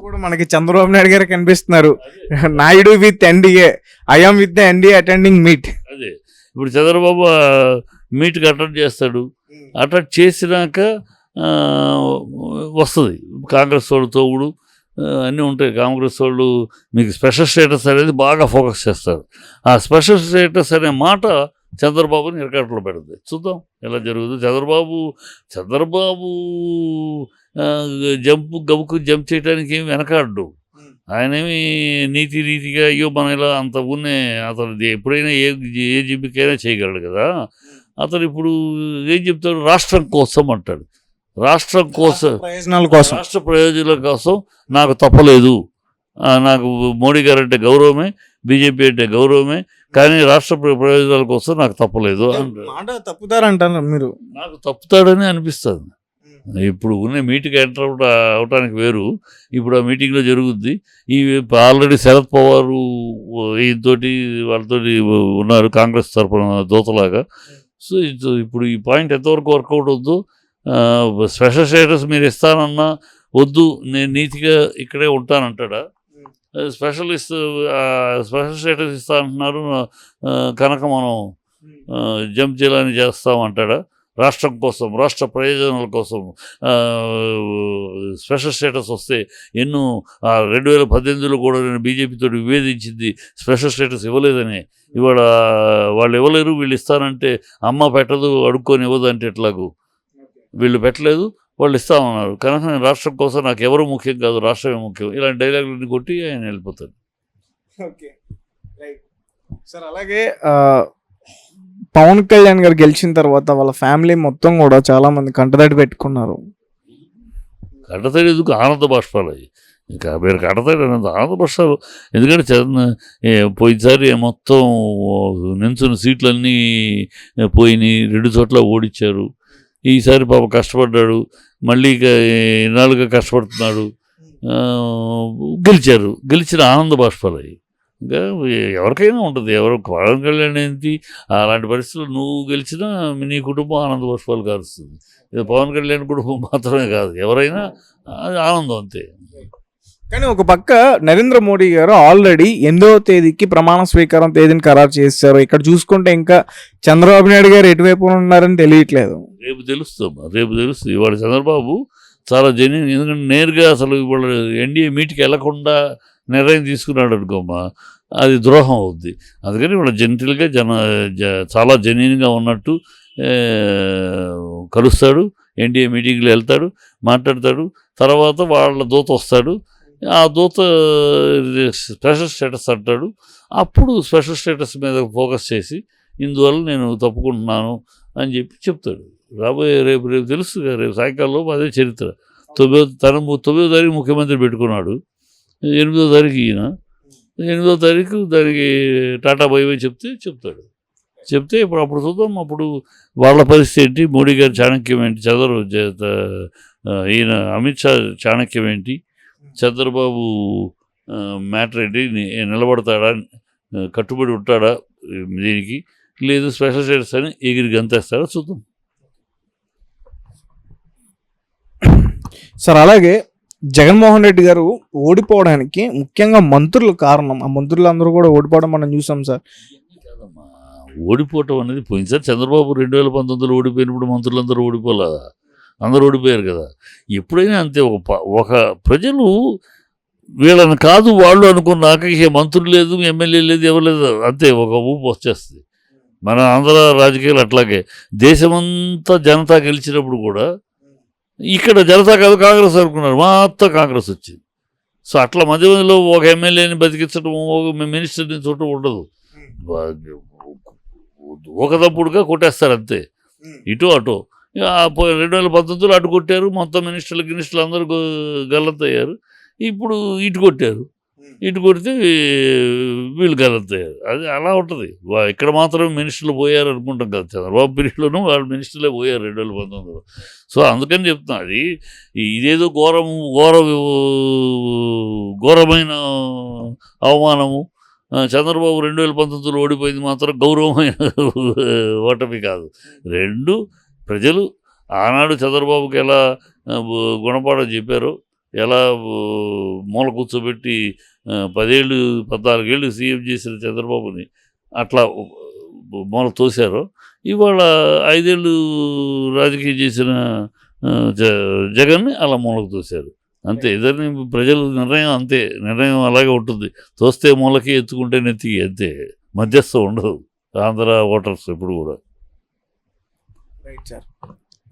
కూడా మనకి చంద్రబాబు నాయుడు గారు కనిపిస్తున్నారు. Naidu with NDA, I'm with the NDA attending meet. అదే ఇప్పుడు చంద్రబాబు మీట్కి అటెండ్ చేస్తాడు. అటెండ్ చేసినాక వస్తుంది కాంగ్రెస్ వాళ్ళు తోగుడు అన్నీ ఉంటాయి. కాంగ్రెస్ వాళ్ళు మీకు స్పెషల్ స్టేటస్ అనేది బాగా ఫోకస్ చేస్తారు. ఆ స్పెషల్ స్టేటస్ అనే మాట చంద్రబాబుని ఇరకాటలో పెడుతుంది. చూద్దాం ఎలా జరుగుతుంది. చంద్రబాబు గబుకు జంప్ చేయడానికి ఏమి వెనకాడ్డు. ఆయనేమి నీతిగా అయ్యో మన ఇలా అంత ఉన్నే అతను ఎప్పుడైనా ఏ జిమ్మికైనా చేయగలడు కదా. అతను ఇప్పుడు ఏం చెప్తాడు, రాష్ట్రం కోసం అంటాడు. రాష్ట్రం కోసం, రాష్ట్ర ప్రయోజనాల కోసం నాకు తప్పలేదు. నాకు మోడీ గారు అంటే గౌరవమే, బీజేపీ అంటే గౌరవమే, కానీ రాష్ట్ర ప్రయోజనాల కోసం నాకు తప్పలేదు తప్పుతారంటారు మీరు. నాకు తప్పుతాడని అనిపిస్తుంది. ఇప్పుడు ఉన్న మీటింగ్ ఎంటర్ అవటానికి వేరు, ఇప్పుడు ఆ మీటింగ్లో జరుగుద్ది. ఈ ఆల్రెడీ శరద్ పవార్ ఈయనతోటి వాళ్ళతోటి ఉన్నారు కాంగ్రెస్ తరఫున దోతలాగా. సో ఇప్పుడు ఈ పాయింట్ ఎంతవరకు వర్కౌట్ వద్దు. స్పెషల్ స్టేటస్ మీరు ఇస్తానన్నా వద్దు, నేను నీతిగా ఇక్కడే ఉంటానంటాడా. స్పెషల్ స్టేటస్ ఇస్తా అంటున్నారు కనుక మనం జంప్ చేయాలని చేస్తామంటాడా. రాష్ట్రం కోసం, రాష్ట్ర ప్రయోజనాల కోసం స్పెషల్ స్టేటస్ వస్తే 2018లో కూడా నేను బీజేపీతో విభేదించింది స్పెషల్ స్టేటస్ ఇవ్వలేదని. ఇవాళ వాళ్ళు ఇవ్వలేరు, వీళ్ళు ఇస్తానంటే అమ్మ పెట్టదు అడుక్కొని ఇవ్వదు అంటే ఎట్లాగూ. వీళ్ళు పెట్టలేదు, వాళ్ళు ఇస్తామన్నారు. కనుక నేను రాష్ట్రం కోసం నాకు ఎవరు ముఖ్యం కాదు, రాష్ట్రమే ముఖ్యం, ఇలాంటి డైలాగులన్నీ కొట్టి ఆయన వెళ్ళిపోతాడు. Okay right sir. అలాగే పవన్ కళ్యాణ్ గారు గెలిచిన తర్వాత వాళ్ళ ఫ్యామిలీ మొత్తం కూడా చాలా మంది కంటతడి పెట్టుకున్నారు. కంటతడి ఎందుకు, ఆనంద బాష్పాలు. ఇంకా మీరు కంటతడి అనేది ఆనంద బాష్పాలు. ఎందుకంటే పోయినసారి మొత్తం నించున్న సీట్లన్నీ పోయినాయి, 2 చోట్ల ఓడించారు. ఈసారి పాప కష్టపడ్డాడు, మళ్ళీ ఇన్నాళ్ళుగా కష్టపడుతున్నాడు, గెలిచిన ఆనంద బాష్పాలు. ఇంకా ఎవరికైనా ఉంటుంది. పవన్ కళ్యాణ్ ఏంటి అలాంటి పరిస్థితుల్లో నువ్వు గెలిచినా నీ కుటుంబం ఆనంద బాష్పాలు కారుస్తుంది. ఇది పవన్ కళ్యాణ్ కుటుంబం మాత్రమే కాదు, ఎవరైనా అది ఆనందం అంతే. కానీ ఒక పక్క నరేంద్ర మోడీ గారు ఆల్రెడీ 8వ తేదీకి ప్రమాణ స్వీకారం తేదీని ఖరారు చేశారు. ఇక్కడ చూసుకుంటే ఇంకా చంద్రబాబు నాయుడు గారు ఎటువైపు ఉన్నారని తెలియట్లేదు. రేపు తెలుస్తుంది. ఇవాళ చంద్రబాబు చాలా జెన్యూన్. ఎందుకంటే నేరుగా అసలు ఇవాళ ఎన్డీఏ మీట్కి వెళ్లకుండా నిర్ణయం తీసుకున్నాడు అనుకోమ్మా, అది ద్రోహం అవుద్ది. అందుకని ఇవాళ జెంటిల్గా చాలా జెన్యూన్గా ఉన్నట్టు కలుస్తాడు, ఎన్డీఏ మీటింగ్లో వెళ్తాడు, మాట్లాడతాడు. తర్వాత వాళ్ళ దూత వస్తాడు, ఆ దూత స్పెషల్ స్టేటస్ అంటాడు. అప్పుడు స్పెషల్ స్టేటస్ మీద ఫోకస్ చేసి ఇందువల్ల నేను తప్పుకుంటున్నాను అని చెప్తాడు. రేపు తెలుసు, రేపు సాయంకాలంలో అదే చరిత్ర. 9వ తారీఖు ముఖ్యమంత్రి పెట్టుకున్నాడు, 8వ తారీఖు ఈయన, 8వ తారీఖు దానికి టాటా బై బై చెప్తే అప్పుడు చూద్దాం. అప్పుడు వాళ్ళ పరిస్థితి ఏంటి, మోడీ గారి చాణక్యం ఏంటి, ఈయన అమిత్ షా చాణక్యం ఏంటి, చంద్రబాబు మ్యాటర్ ఏంటి, నిలబడతాడా, కట్టుబడి ఉంటాడా దీనికి, లేదు స్పెషల్ స్టేటస్ అని ఎగిరి గంతేస్తాడా చూద్దాం సార్. అలాగే జగన్మోహన్ రెడ్డి గారు ఓడిపోవడానికి ముఖ్యంగా మంత్రులు కారణం. ఆ మంత్రులు అందరూ కూడా ఓడిపోవడం మనం చూసాం సార్. ఓడిపోవటం అనేది పోయింది సార్. చంద్రబాబు 2019లో ఓడిపోయినప్పుడు మంత్రులందరూ ఓడిపోలే, అందరూ ఓడిపోయారు కదా. ఎప్పుడైనా అంతే, ఒక ప్రజలు వీళ్ళని కాదు వాళ్ళు అనుకున్నాక ఇక మంత్రులు లేదు, ఎమ్మెల్యే లేదు, ఎవరు లేదు, అంతే ఒక ఊపు వచ్చేస్తుంది. మన ఆంధ్ర రాజకీయాలు అట్లాగే. దేశమంతా జనతా గెలిచినప్పుడు కూడా ఇక్కడ జనతా కాదు కాంగ్రెస్ అనుకున్నారు, మొత్తం కాంగ్రెస్ వచ్చింది. సో అట్లా మధ్యలో ఒక ఎమ్మెల్యేని బతికించడం, ఒక మినిస్టర్ని చూడటం ఉండదు. ఒక తప్పుడుగా కొట్టేస్తారు అంతే, ఇటు అటు. 2019లో అటు కొట్టారు, మొత్తం మినిస్టర్లు అందరూ గల్లంతయ్యారు. ఇప్పుడు ఇటు కొట్టారు, ఇటు కొడితే వీళ్ళు గల్లంతయ్యారు. అది అలా ఉంటుంది. ఇక్కడ మాత్రమే మినిస్టర్లు పోయారు అనుకుంటాం కదా, చంద్రబాబు పీరియడ్లోనూ వాళ్ళు మినిస్టర్లే పోయారు 2019లో. సో అందుకని చెప్తున్నా, అది ఇదేదో ఘోరమైన అవమానము. చంద్రబాబు 2019లో ఓడిపోయింది మాత్రం గౌరవమైన ఓటమి కాదు. రెండు ప్రజలు ఆనాడు చంద్రబాబుకి ఎలా గుణపాఠం చెప్పారో ఎలా మూల కూర్చోబెట్టి 10 ఏళ్ళు 14 ఏళ్ళు సీఎం చేసిన చంద్రబాబుని అట్లా మూల తోశారో, ఇవాళ 5 ఏళ్ళు రాజకీయం చేసిన జగన్ని అలా మూలకు తోశారు. అంతే. ఇద్దరిని ప్రజల నిర్ణయం అంతే. నిర్ణయం అలాగే ఉంటుంది. తోస్తే మూలకి, ఎత్తుకుంటే నెత్తికి, అంతే. మధ్యస్థం ఉండదు ఆంధ్ర ఓటర్స్ ఎప్పుడు కూడా. Right sir.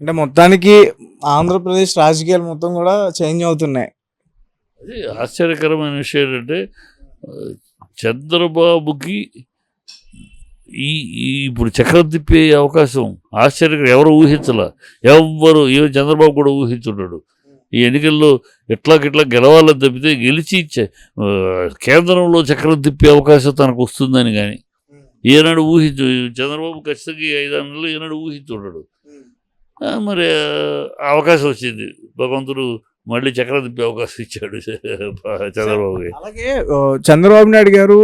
అంటే మొత్తానికి ఆంధ్రప్రదేశ్ రాజకీయాలు మొత్తం కూడా చేంజ్ అవుతున్నాయి. అది ఆశ్చర్యకరమైన విషయం ఏంటంటే చంద్రబాబుకి ఈ ఇప్పుడు చక్రం తిప్పే అవకాశం ఆశ్చర్యకరం. ఎవరు ఊహించలా. ఏ చంద్రబాబు కూడా ఊహించున్నాడు. ఈ ఎన్నికల్లో ఎట్లాగిట్లా గెలవాలని తప్పితే గెలిచి కేంద్రంలో చక్రం తిప్పే అవకాశం తనకు వస్తుందని కానీ ఏనాడు చంద్రబాబు ఖచ్చితంగా 5 నెలలు ఏనాడు ఊహించున్నాడు. మరి అవకాశం వచ్చింది. భగవంతుడు మళ్ళీ చక్రం తిప్పే అవకాశం ఇచ్చాడు చంద్రబాబుకి. అలాగే చంద్రబాబు నాయుడు గారు,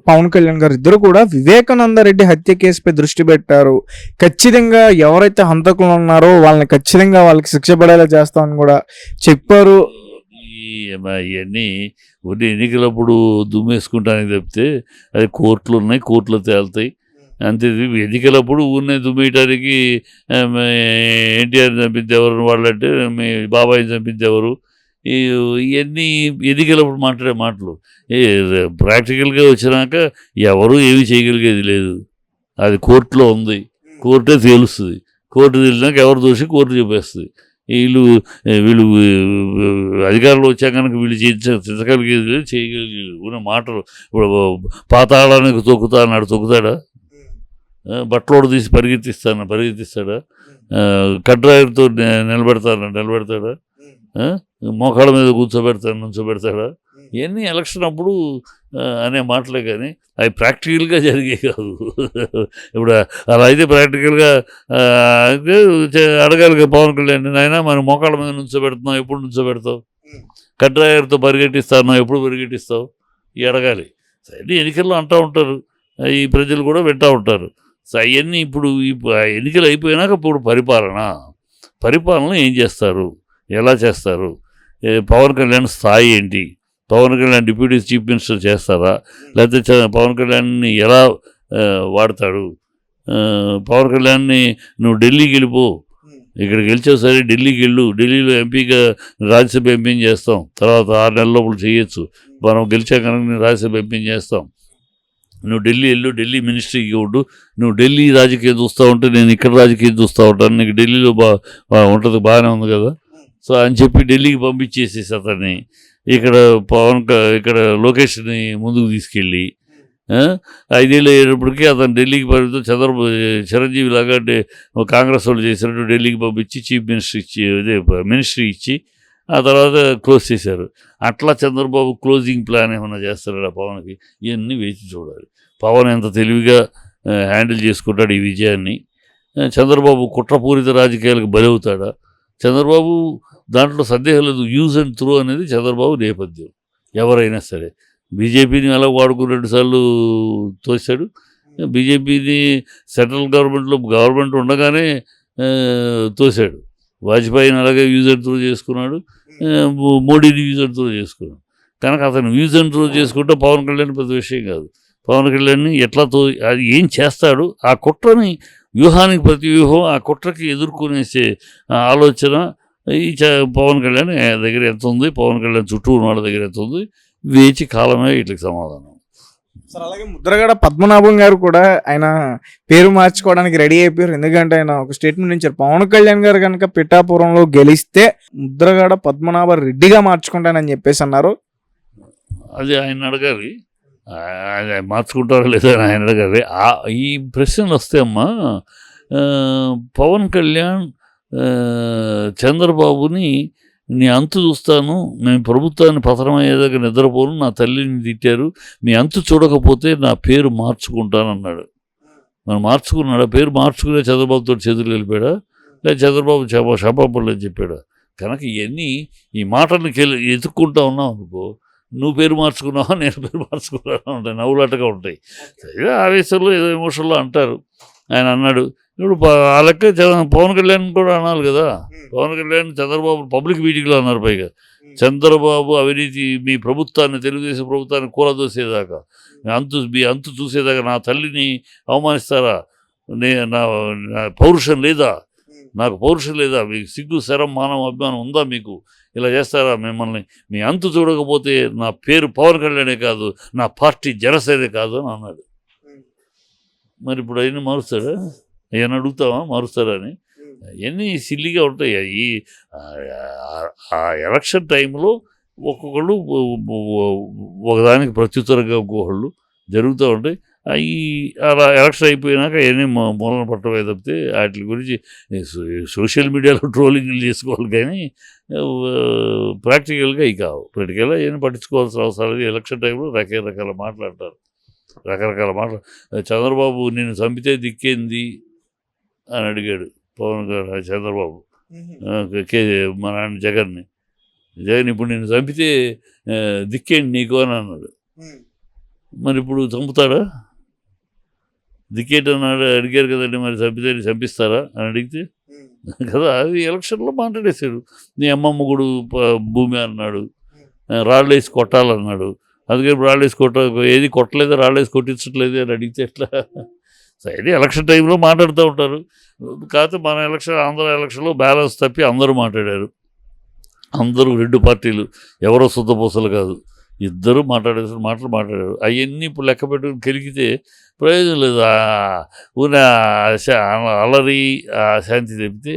పవన్ కళ్యాణ్ గారు ఇద్దరు కూడా వివేకానంద రెడ్డి హత్య కేసుపై దృష్టి పెట్టారు. ఖచ్చితంగా ఎవరైతే హంతకులు ఉన్నారో వాళ్ళని ఖచ్చితంగా వాళ్ళకి శిక్ష పడేలా చేస్తామని కూడా చెప్పారు. ఇవన్నీ కొన్ని ఎన్నికలప్పుడు దుమ్మేసుకుంటానికి తప్పితే అది కోర్టులు ఉన్నాయి, కోర్టులో తేలుతాయి అంతే. ఎన్నికలప్పుడు ఊరినే దుమ్మేయటానికి ఎన్టీఆర్ చంపించేవారు వాళ్ళంటే మీ బాబాయిని చంపించేవారు. ఇవన్నీ ఎన్నికలప్పుడు మాట్లాడే మాటలు. ప్రాక్టికల్గా వచ్చినాక ఎవరు ఏమీ చేయగలిగేది లేదు. అది కోర్టులో ఉంది, కోర్టే తేలుస్తుంది. కోర్టు తేలినాక ఎవరు దోషి కోర్టు చెప్పేస్తుంది. వీళ్ళు అధికారంలో వచ్చాక కనుక వీళ్ళు చేయించగలిగేది లేదు, చేయగలిగేది ఉన్న మాటలు. ఇప్పుడు పాతాళానికి తొక్కుతా అన్నాడు, తొక్కుతాడా? బట్టలోడు తీసి పరిగెత్తిస్తాడా? కడ్రాయర్తో నిలబెడతాడా? మోకాళ్ళ మీద నుంచోబెడతాడా? ఇవన్నీ ఎలక్షన్ అప్పుడు అనే మాటలే కానీ అవి ప్రాక్టికల్గా జరిగే కాదు. ఇప్పుడు అలా అయితే ప్రాక్టికల్గా అడగాలి పవన్ కళ్యాణ్, నాయన మనం మోకాళ్ళ మీద నుంచోబెడుతున్నావు, ఎప్పుడు నుంచోబెడతావు? కడ్రాయర్తో పరిగెట్టిస్తాను, ఎప్పుడు పరిగెట్టిస్తావు? ఇవి అడగాలి. అన్నీ ఎన్నికల్లో అంటూ ఉంటారు, ఈ ప్రజలు కూడా వింటూ ఉంటారు. సో అవన్నీ ఇప్పుడు ఎన్నికలు అయిపోయినాక ఇప్పుడు పరిపాలన ఏం చేస్తారు, ఎలా చేస్తారు, పవన్ కళ్యాణ్ స్థాయి ఏంటి, Pawan Kalyan deputy chief minister చేస్తారా, లేకపోతే పవన్ కళ్యాణ్ని ఎలా వాడతాడు, పవన్ కళ్యాణ్ని నువ్వు ఢిల్లీకి వెళ్ళిపో, ఇక్కడ గెలిచావు సరే ఢిల్లీకి వెళ్ళు, ఢిల్లీలో ఎంపీగా రాజ్యసభ ఎంపీని చేస్తాం, తర్వాత 6 నెలల లోపల చేయొచ్చు, మనం గెలిచా కనుక నేను రాజ్యసభ ఎంపీని చేస్తాం, నువ్వు ఢిల్లీ వెళ్ళు, ఢిల్లీ మినిస్ట్రీకి ఉండు, నువ్వు ఢిల్లీ రాజకీయం చూస్తూ ఉంటే నేను ఇక్కడ రాజకీయం చూస్తూ ఉంటాను, నీకు ఢిల్లీలో ఉంటుంది, బాగానే ఉంది కదా. సో అని చెప్పి ఢిల్లీకి పంపించేసేసి అతన్ని ఇక్కడ లోకేష్ని ముందుకు తీసుకెళ్ళి 5 ఏళ్ళు అయ్యేటప్పటికీ అతను ఢిల్లీకి పరిమితం చిరంజీవి లాగా కాంగ్రెస్ వాళ్ళు చేసినట్టు ఢిల్లీకి పంపించి చీఫ్ మినిస్టర్ ఇచ్చి మినిస్ట్రీ ఇచ్చి ఆ తర్వాత క్లోజ్ చేశారు. అట్లా చంద్రబాబు క్లోజింగ్ ప్లాన్ ఏమైనా చేస్తారా పవన్కి? ఇవన్నీ వేచి చూడాలి. పవన్ ఎంత తెలివిగా హ్యాండిల్ చేసుకుంటాడు ఈ విజయాన్ని. చంద్రబాబు కుట్రపూరిత రాజకీయాలకు బలవుతాడా? చంద్రబాబు దాంట్లో సందేహం లేదు. యూజ్ అండ్ త్రో అనేది చంద్రబాబు నేపథ్యం. ఎవరైనా సరే బీజేపీని అలా వాడుకుని 2 సార్లు తోశాడు. బీజేపీని సెంట్రల్ గవర్నమెంట్ ఉండగానే తోశాడు. వాజ్పేయిని అలాగే యూజ్ అండ్ త్రో చేసుకున్నాడు, మోడీని యూజ్ అండ్ త్రో చేసుకున్నాడు. కనుక అతను యూజ్ అండ్ త్రో చేసుకుంటే పవన్ కళ్యాణ్ పెద్ద విషయం కాదు. పవన్ కళ్యాణ్ని ఎట్లా అది ఏం చేస్తాడు, ఆ కుట్రని వ్యూహానికి ప్రతి వ్యూహం ఆ కుట్రకి ఎదుర్కొనేసే ఆలోచన ఈ పవన్ కళ్యాణ్ దగ్గర ఎంత ఉంది, పవన్ కళ్యాణ్ చుట్టూ ఉన్న వాళ్ళ దగ్గర ఎంత ఉంది, వేచి కాలమే వీటికి సమాధానం. సార్ అలాగే ముద్రగడ పద్మనాభం గారు కూడా ఆయన పేరు మార్చుకోవడానికి రెడీ అయిపోయారు. ఎందుకంటే ఆయన ఒక స్టేట్మెంట్ ఇచ్చారు, పవన్ కళ్యాణ్ గారు కనుక పిఠాపురంలో గెలిస్తే ముద్రగడ పద్మనాభ రెడ్డిగా మార్చుకుంటానని చెప్పేసి అన్నారు. అది ఆయన అడగాలి, ఆయన మార్చుకుంటారో లేదో ఆయన అడగాలి. ఈ ప్రశ్నలు వస్తే అమ్మా పవన్ కళ్యాణ్ చంద్రబాబుని నీ అంతు చూస్తాను, మేము ప్రభుత్వాన్ని పతనమయ్యేదాకా నిద్రపోను, నా తల్లిని తిట్టారు, మీ అంతు చూడకపోతే నా పేరు మార్చుకుంటానన్నాడు. మనం మార్చుకున్నాడా? పేరు మార్చుకునే చంద్రబాబుతో చేతులు వెళ్ళిపోయాడా, లేదా చంద్రబాబు క్షమాపణలు అని చెప్పాడా? కనుక ఇవన్నీ ఈ మాటల్ని ఎత్తుక్కుంటా ఉన్నావు అనుకో, నువ్వు పేరు మార్చుకున్నావా, నేను పేరు మార్చుకున్నావా ఉంటాయి, నవ్వులాటగా ఉంటాయి. ఆవేశంలో ఏదో ఎమోషన్లో అంటారు. ఆయన అన్నాడు. ఇప్పుడు ఆ లెక్క పవన్ కళ్యాణ్ కూడా అనాలి కదా. పవన్ కళ్యాణ్ చంద్రబాబు పబ్లిక్ మీటింగ్లో అన్నారు. పైగా చంద్రబాబు అవినీతి మీ ప్రభుత్వాన్ని, తెలుగుదేశం ప్రభుత్వాన్ని కూలదోసేదాకా, మీ అంతు చూసేదాకా నా తల్లిని అవమానిస్తారా? నా పౌరుషం లేదా? నాకు పౌరుషం లేదా? మీకు సిగ్గు, శరం, మానవ అభిమానం ఉందా? మీకు ఇలా చేస్తారా? మిమ్మల్ని మీ అంతు చూడకపోతే నా పేరు పవన్ కళ్యాణే కాదు, నా పార్టీ జనసేనే కాదు అని అన్నాడు. మరి ఇప్పుడు అవన్నీ మారుస్తాడా? ఏమన్నా అడుగుతావా మారుస్తారా అని? అవన్నీ సిల్లిగా ఉంటాయి. ఈ ఆ ఎలక్షన్ టైంలో ఒక్కొక్కళ్ళు ఒకదానికి ప్రత్యుత్తరంగా ఇంకొకళ్ళు జరుగుతూ ఉంటాయి. అవి అలా ఎలక్షన్ అయిపోయినాక అవన్నీ మూలన పట్టవే తప్పితే వాటి గురించి సోషల్ మీడియాలో ట్రోలింగ్లు చేసుకోవాలి కానీ ప్రాక్టికల్గా ఇవి కావు. ప్రాక్టికల్గా ఏం పట్టించుకోవాల్సిన అవసరం లేదు. ఎలక్షన్ టైంలో రకరకాల మాట్లాడతారు, రకరకాల మాటలు. చంద్రబాబు నిన్ను చంపితే దిక్కేంది అని అడిగాడు చంద్రబాబు మన ఆయన జగన్ని. జగన్ ఇప్పుడు నిన్ను చంపితే దిక్కేండి నీకు అని అన్నాడు. మరి ఇప్పుడు చంపుతాడా? దిక్కేటన్నాడు అడిగారు కదండి, మరి చంపితే చంపిస్తారా అని అడిగితే కదా. అది ఎలక్షన్లో మాట్లాడేశాడు. నీ అమ్మమ్మ గుడు భూమి అన్నాడు, రాళ్ళేసి కొట్టాలన్నాడు. అందుకే రాళ్ళేసి ఏది కొట్టలేదు, రాళ్ళేసి కొట్టించట్లేదు అని అడిగితే ఎట్లా? సరే ఎలక్షన్ టైంలో మాట్లాడుతూ ఉంటారు. కాకపోతే మన ఆంధ్ర ఎలక్షన్లో బ్యాలెన్స్ తప్పి అందరూ మాట్లాడారు. అందరూ రెండు పార్టీలు, ఎవరో శుద్ధపూసలు కాదు, ఇద్దరు మాట్లాడారు. అవన్నీ ఇప్పుడు లెక్క పెట్టుకుని కెలికితే ప్రయోజనం లేదు. ఊరిన అల్లరి శాంతి తెప్పితే